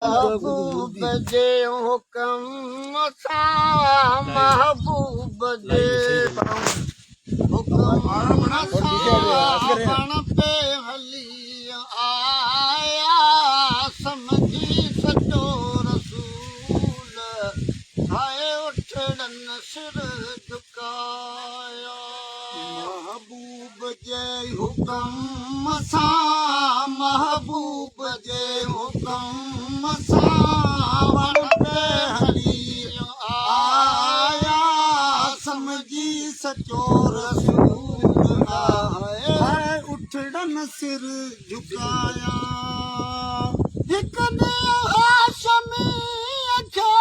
महबूब जे हुकम सां महबूब जे हुकम सां बण पे हली आया समझी सचो रसूल हाय उठड़न सिर झुकाया महबूब जे हुकम सां महबूब जे हुकम सां बण पे हली आया समझी सचो रसूल हाय उठड़न सिर झुकाया हिक हाशमी खे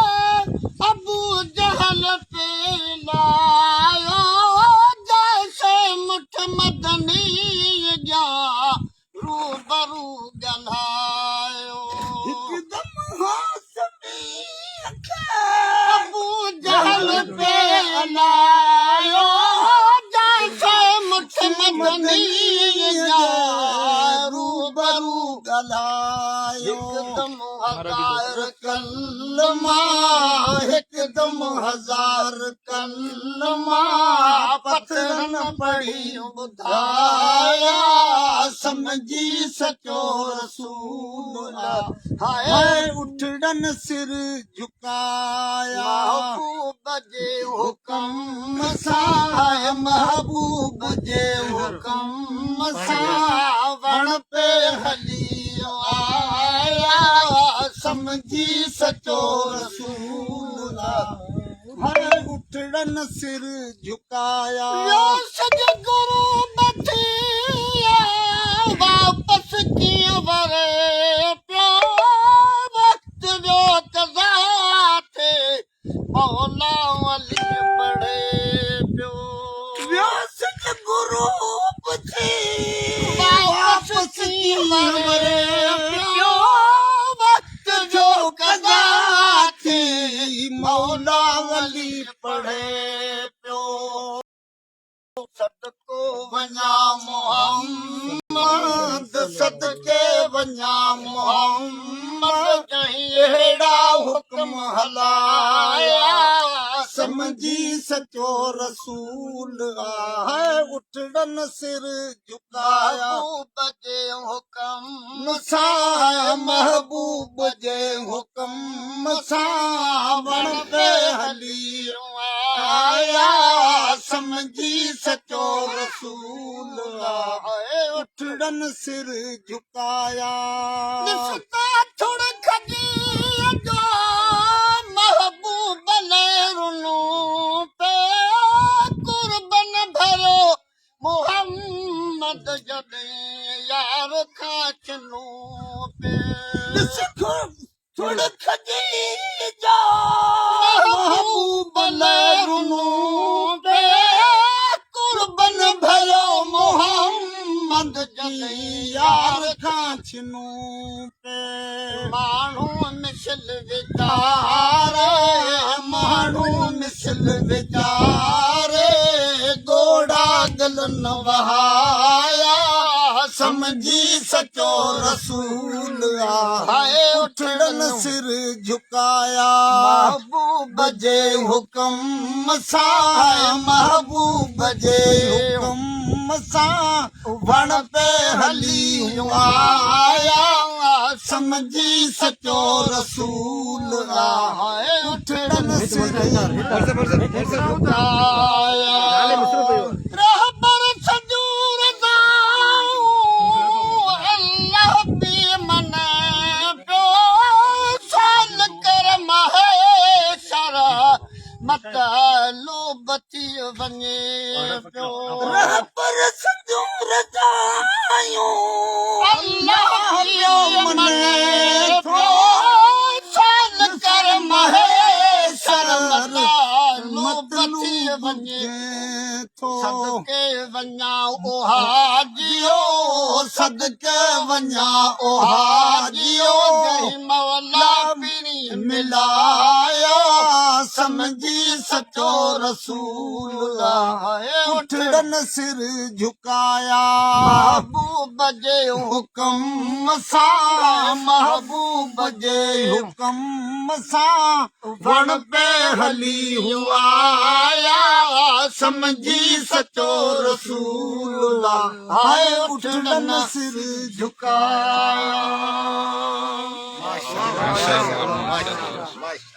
अबू जहल पे लायो जैसे मुठ मदनी जा रूबरू ॻाल्हायो हिकदम हाशमी खे अबू जहल पे लायो जैसे मुठ मदनी जा रूबरू ॻाल्हायो हज़ार कलमा हिकदम हज़ार कलमा पथरन पढ़ी ॿुधाया समझी सचो रसूल हाय उठड़न सिर झुकाया महबूब जे हुकम सां महबूब जे हुकम सां वण पे हली आया समझी सचो रसूल हाय उठड़न सिर झुकाया सतगुरु बथिया वापस कीअं वरे पियो वक्त जो कज़ा थे मौला अली पढ़े पियो सतगुरु बथिया वापस कीअं वरे पियो वक्त जो कज़ा थे मौला अली पढ़े पियो सदको वञा मोहम्मद सदके वञा मोहम्मद कहीं अहिड़ा हुक्म हलाया समझी सचो रसूल है उठड़न सिर झुकाया महबूब जे हुक्म सां महबूब जे हुक्म सां वण पे हली आया समझी सचो रसूल है उठड़न सिर झुकाया थोड़ खजी जो महबूब ने रुनू पे कुर्बन भरो मोहम्मद जॾहिं यार खां चनू पे थोड़ खजी जो महबूब ने रुनू पे कुर्बन भरो मोहम्मद जॾहिं यार खां चनू पे माण्हू मिसल वीचारे माण्हू मिसल वीचारे गोड़ा गलन वहाया समझी सचो रसूल हाय उठड़न सिर झुकाया महबूब जे हुकम सां महबूब जे हुकम सां वण पे हली आया समझी सचो रसूल हाय उठड़न सिर झुकाया रहबर सजूर दाऊं अल्लाह भी मने पियो साल कर महेशर मतलूब थी वञे पियो रहबर सजूर दाऊं अल्लाह भी मने पियो साल कर महेशर मतलूब थी वञे सदके वञा ओ हाजियो सदके वञा ओ हाजियो जंहिं मौला पीरी मिलाया समझी सचो रसूल उठड़न सिर झुकाया महबूब जे हुकम सां महबूब जे हुकम सां वण पे हली हुआ आया समझी सचो रसूल हाय उठड़न सिर झुकाया झुकाया